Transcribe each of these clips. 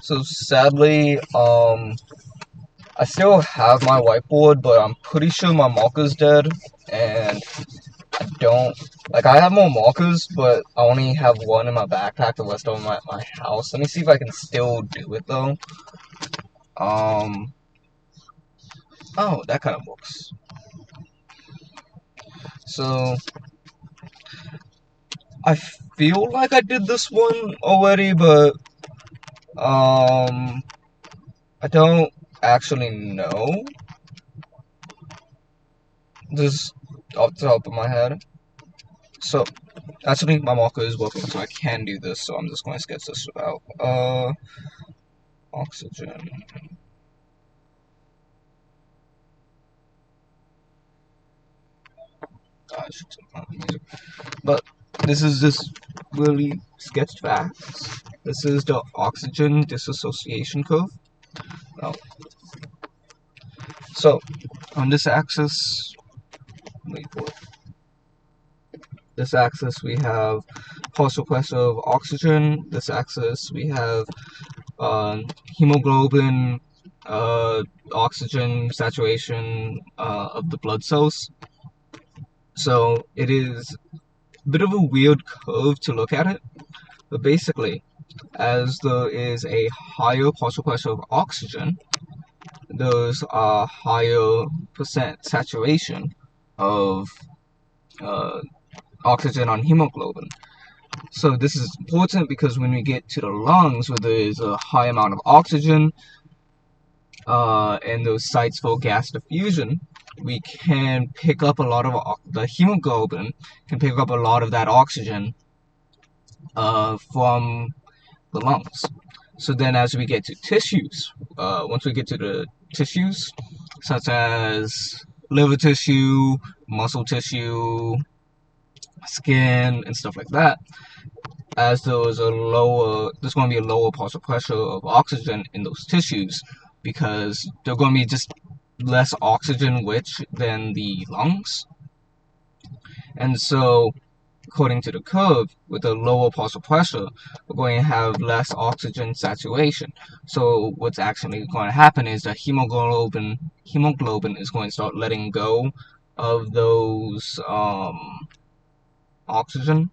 So sadly, I still have my whiteboard, but I'm pretty sure my marker's dead, and I don't, like, I have more markers, but I only have one in my backpack, the rest of them at my house. Let me see if I can still do it, though. Oh, that kind of works. So, I feel like I did this one already, but, I don't actually know. Just off the top of my head. So, actually, my marker is working, so I can do this, so I'm just going to sketch this out. Oxygen. I should take my music. But this is just really sketched facts. This is the oxygen dissociation curve. Oh. So, on this axis, wait for it. This axis we have partial pressure of oxygen. This axis we have hemoglobin, oxygen saturation of the blood cells. So it is a bit of a weird curve to look at it, but basically, as there is a higher partial pressure of oxygen, there's a higher percent saturation of uh, oxygen on hemoglobin. So this is important because when we get to the lungs, where there is a high amount of oxygen and those sites for gas diffusion, we can pick up a lot of the hemoglobin can pick up a lot of that oxygen from the lungs. So then, as we get to tissues, once we get to the tissues, such as liver tissue, muscle tissue, skin, and stuff like that, as there's going to be a lower partial pressure of oxygen in those tissues because they're going to be just less oxygen rich than the lungs. And so, according to the curve, with a lower partial pressure, we're going to have less oxygen saturation. So what's actually going to happen is that hemoglobin is going to start letting go of those oxygen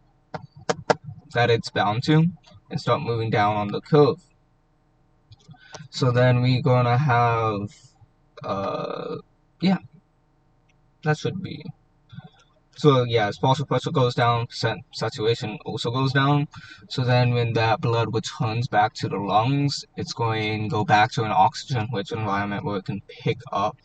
that it's bound to and start moving down on the curve. So then we're gonna have yeah, that should be. So yeah, as partial pressure goes down, percent saturation also goes down. So then when that blood returns back to the lungs, it's going to go back to an oxygen-rich environment where it can pick up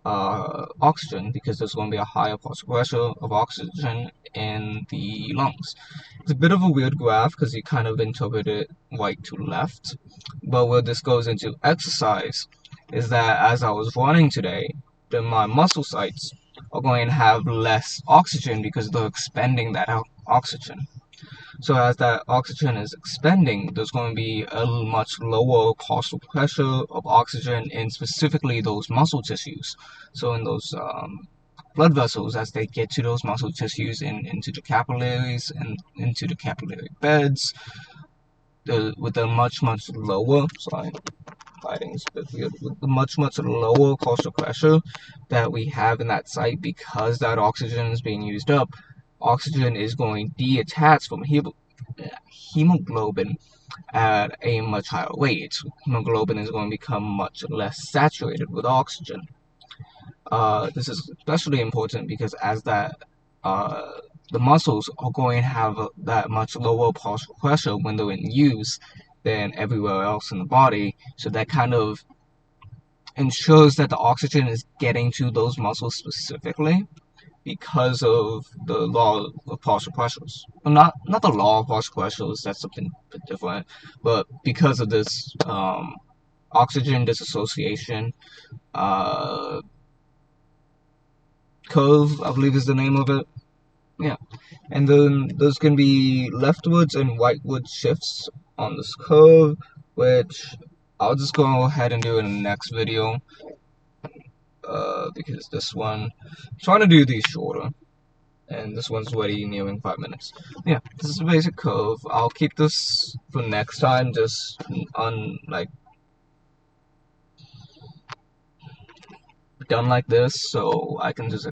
oxygen because there's going to be a higher partial pressure of oxygen in the lungs. It's a bit of a weird graph because you kind of interpret it right to left, but where this goes into exercise is that as I was running today, then my muscle sites are going to have less oxygen because they're expending that oxygen. So as that oxygen is expending, there's going to be a much lower partial pressure of oxygen in specifically those muscle tissues. So in those blood vessels, as they get to those muscle tissues and into the capillaries and into the capillary beds, with a much lower, sorry, lighting is a bit weird, with the much lower partial pressure that we have in that site because that oxygen is being used up, oxygen is going to detach from hemoglobin at a much higher rate. Hemoglobin is going to become much less saturated with oxygen. This is especially important because as that the muscles are going to have that much lower partial pressure when they're in use than everywhere else in the body, so that kind of ensures that the oxygen is getting to those muscles specifically because of the law of partial pressures. Well, not the law of partial pressures, that's something a bit different, but because of this oxygen dissociation curve, I believe is the name of it. Yeah, and then there's going to be leftwards and rightward shifts on this curve, which I'll just go ahead and do in the next video. Because this one, I'm trying to do these shorter. and this one's already nearing 5 minutes. Yeah, this is a basic curve. I'll keep this for next time, just on like done like this, so I can just